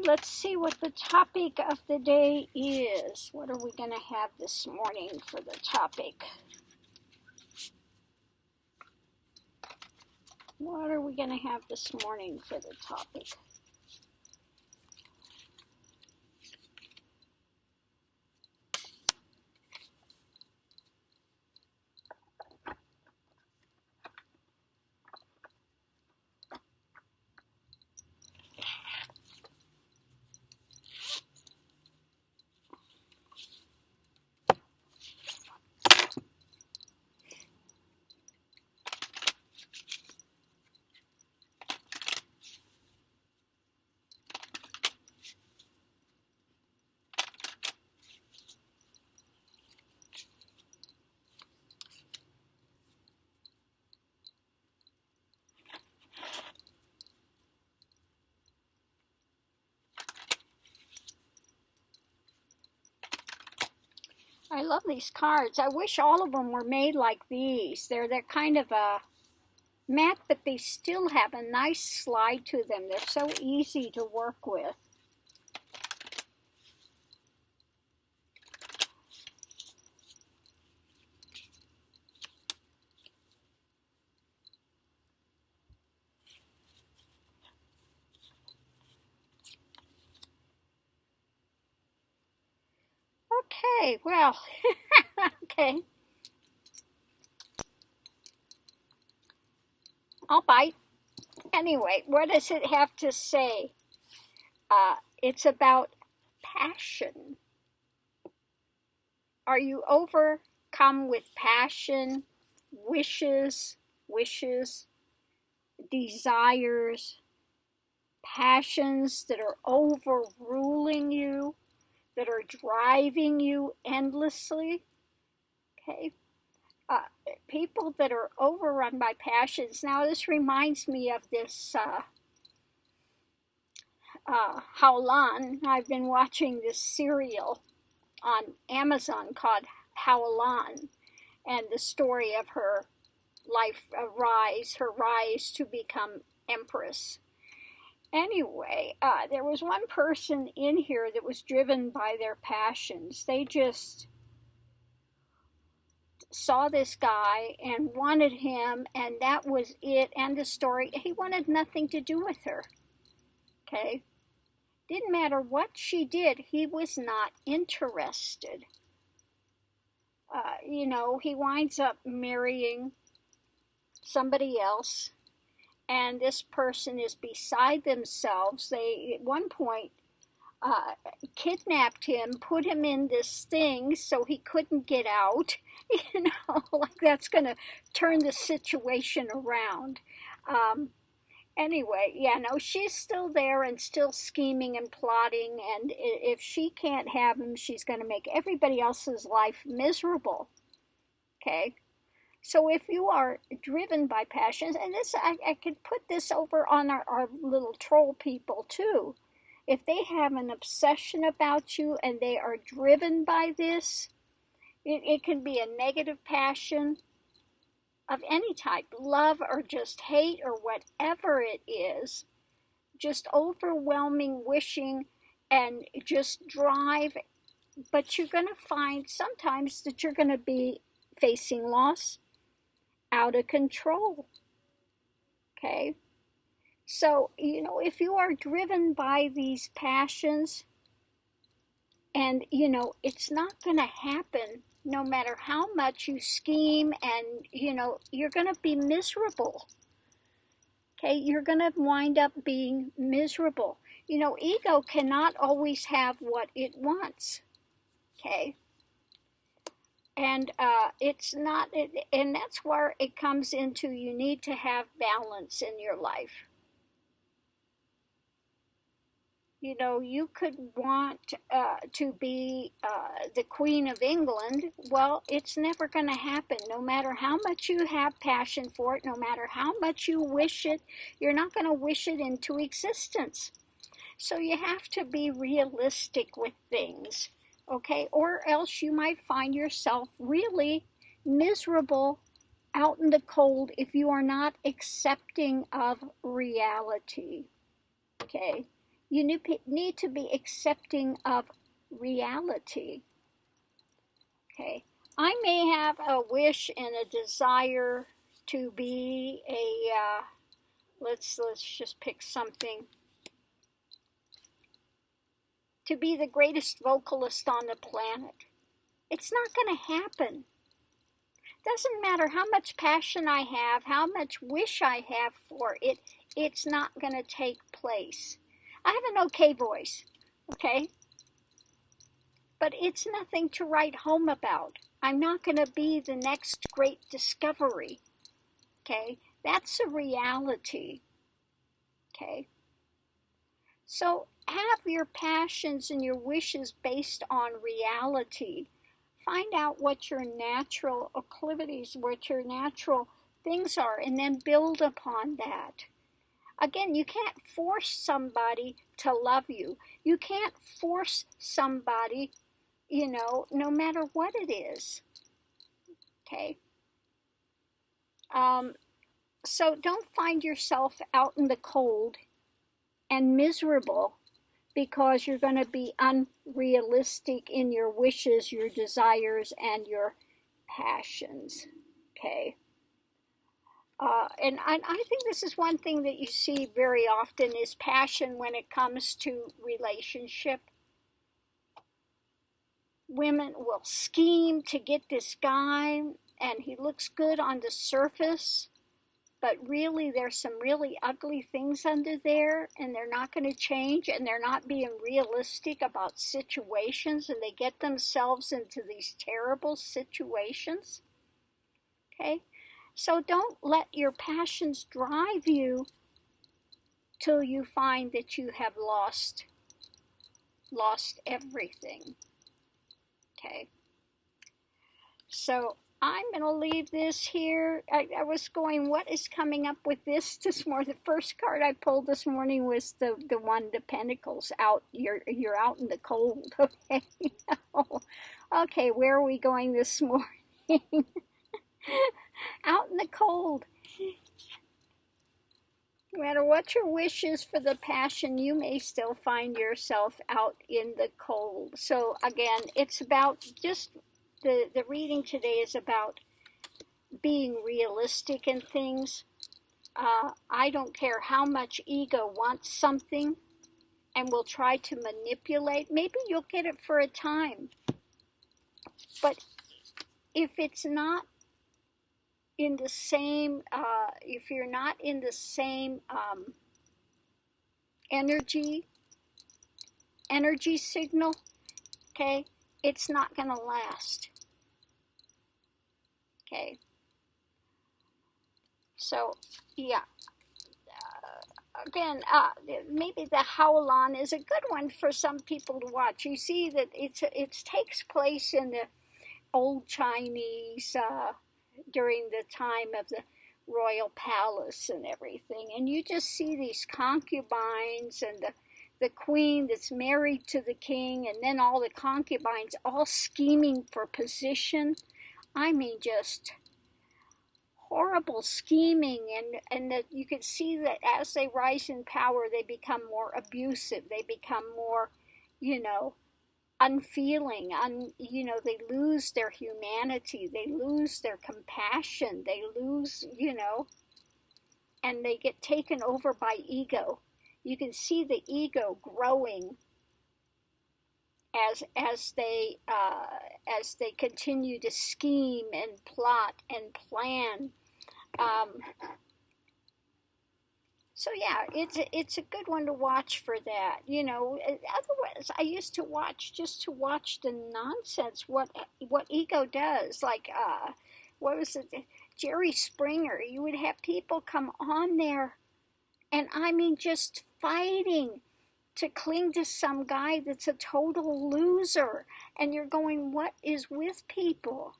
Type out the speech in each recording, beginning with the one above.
let's see what the topic of the day is. What are we going to have this morning for the topic? What are we going to have this morning for the topic? I love these cards. I wish all of them were made like these. They're kind of a matte, but they still have a nice slide to them. They're so easy to work with. Okay, well, okay. I'll bite. Anyway, what does it have to say? It's about passion. Are you overcome with passion, wishes, desires, passions that are overruling you, that are driving you endlessly? Okay. People that are overrun by passions. Now, this reminds me of this Howlan. I've been watching this serial on Amazon called Howlan, and the story of her life her rise to become empress. Anyway, there was one person in here that was driven by their passions. They just saw this guy and wanted him, and that was it, and the story. He wanted nothing to do with her. Okay? Didn't matter what she did, he was not interested. He winds up marrying somebody else, and this person is beside themselves. They, at one point, kidnapped him, put him in this thing so he couldn't get out. Like that's going to turn the situation around. Anyway, she's still there and still scheming and plotting, and if she can't have him, she's going to make everybody else's life miserable. Okay? So if you are driven by passions, and this, I could put this over on our little troll people too. If they have an obsession about you and they are driven by this, it can be a negative passion of any type, love or just hate or whatever it is, just overwhelming wishing and just drive. But you're going to find sometimes that you're going to be facing loss, out of control. Okay? So, if you are driven by these passions, and, it's not going to happen no matter how much you scheme, and, you're going to be miserable. Okay? You're going to wind up being miserable. Ego cannot always have what it wants. Okay? And it's not, and that's where it comes into, you need to have balance in your life. You could want to be the Queen of England. Well, it's never going to happen. No matter how much you have passion for it, no matter how much you wish it, you're not going to wish it into existence. So you have to be realistic with things, okay? Or else you might find yourself really miserable out in the cold if you are not accepting of reality, okay? You need to be accepting of reality. Okay. I may have a wish and a desire to be a, let's just pick something, to be the greatest vocalist on the planet. It's not going to happen. Doesn't matter how much passion I have, how much wish I have for it, it's not going to take place. I have an okay voice, okay? But it's nothing to write home about. I'm not going to be the next great discovery, okay? That's a reality, okay? So have your passions and your wishes based on reality. Find out what your natural acclivities, what your natural things are, and then build upon that. Again, you can't force somebody to love you. You can't force somebody, no matter what it is. Okay? So don't find yourself out in the cold and miserable because you're going to be unrealistic in your wishes, your desires, and your passions. Okay? And I think this is one thing that you see very often is passion when it comes to relationship. Women will scheme to get this guy, and he looks good on the surface, but really there's some really ugly things under there, and they're not going to change, and they're not being realistic about situations, and they get themselves into these terrible situations. Okay? So don't let your passions drive you till you find that you have lost everything. Okay. So I'm going to leave this here. I was going, what is coming up with this morning? The first card I pulled this morning was the one, the Pentacles. Out. You're out in the cold. Okay. Okay, where are we going this morning? Out in the cold. No matter what your wish is for the passion, you may still find yourself out in the cold. So again, it's about just the reading today is about being realistic in things. I don't care how much ego wants something and will try to manipulate. Maybe you'll get it for a time. But if it's not in the same, if you're not in the same energy signal, okay, it's not going to last. Okay. So, yeah. Again, maybe the Howlan is a good one for some people to watch. You see that it takes place in the old Chinese, during the time of the royal palace and everything. And you just see these concubines and the queen that's married to the king, and then all the concubines all scheming for position. I mean, just horrible scheming, and that you can see that as they rise in power, they become more abusive. They become more, unfeeling. They lose their humanity. They lose their compassion. They lose, and they get taken over by ego. You can see the ego growing as they continue to scheme and plot and plan. So yeah, it's a good one to watch for that. Otherwise, I used to watch just to watch the nonsense what ego does. Like what was it, Jerry Springer? You would have people come on there, and I mean just fighting to cling to some guy that's a total loser, and you're going, what is with people?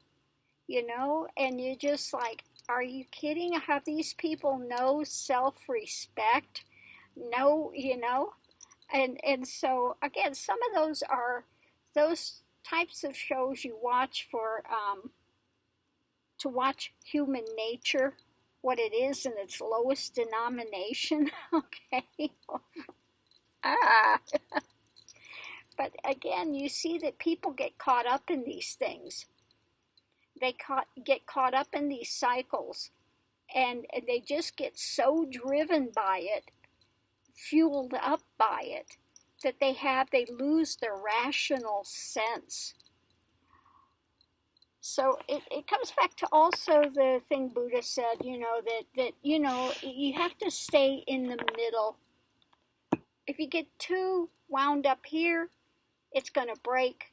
And you're just like, are you kidding? Have these people no self-respect? No, and so again, some of those are those types of shows you watch for to watch human nature, what it is in its lowest denomination. Okay. Ah. But again, you see that people get caught up in these things. They get caught up in these cycles, and they just get so driven by it, fueled up by it, that they lose their rational sense. So it comes back to also the thing Buddha said, that you have to stay in the middle. If you get too wound up here, it's going to break.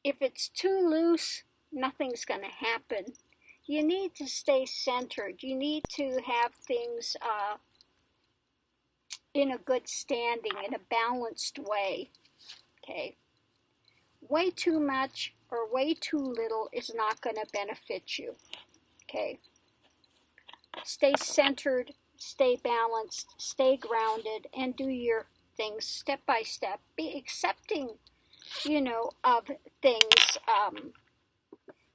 If it's too loose, nothing's going to happen. You need to stay centered. You need to have things in a good standing, in a balanced way. Okay? Way too much or way too little is not going to benefit you. Okay? Stay centered, stay balanced, stay grounded, and do your things step by step. Be accepting, of things,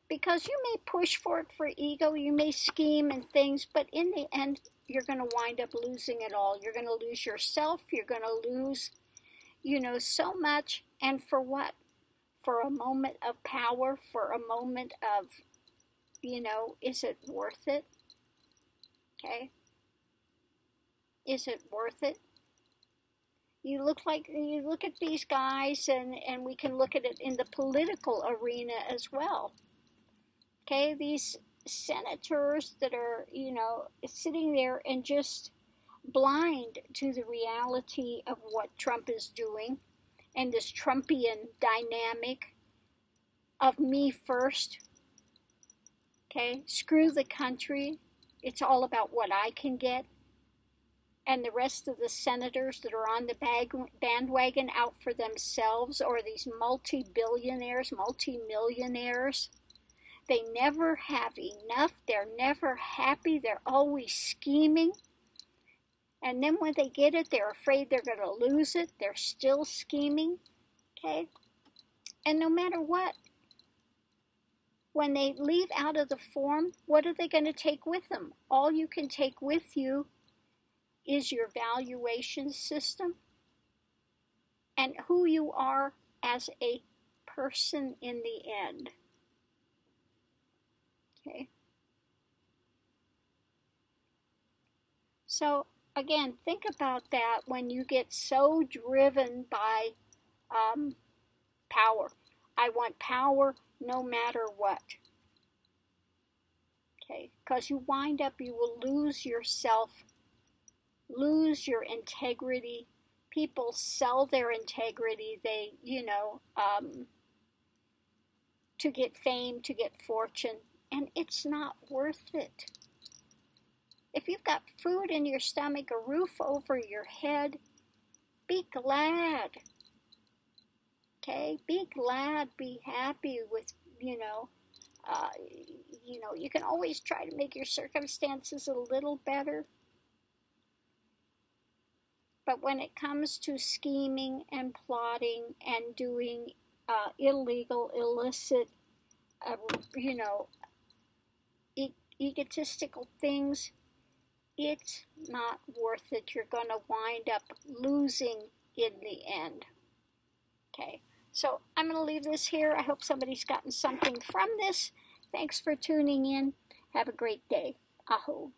because you may push for it for ego, you may scheme and things, but in the end, you're going to wind up losing it all. You're going to lose yourself. You're going to lose, so much. And for what? For a moment of power, for a moment of, is it worth it? Okay? Is it worth it? You look at these guys, and we can look at it in the political arena as well. Okay, these senators that are, sitting there and just blind to the reality of what Trump is doing, and this Trumpian dynamic of me first. Okay, screw the country. It's all about what I can get. And the rest of the senators that are on the bandwagon out for themselves, or these multi-billionaires, multi-millionaires, they never have enough. They're never happy. They're always scheming. And then when they get it, they're afraid they're going to lose it. They're still scheming. Okay? And no matter what, when they leave out of the form, what are they going to take with them? All you can take with you is your valuation system and who you are as a person in the end. Okay. So again, think about that when you get so driven by power. I want power no matter what. Okay, because you wind up, you will lose yourself, lose your integrity. People sell their integrity. They, to get fame, to get fortune, and it's not worth it. If you've got food in your stomach, a roof over your head, be glad. Okay, be glad, be happy with, you can always try to make your circumstances a little better. But when it comes to scheming and plotting and doing illegal, illicit, egotistical things, it's not worth it. You're going to wind up losing in the end. Okay, so I'm going to leave this here. I hope somebody's gotten something from this. Thanks for tuning in. Have a great day. Aho.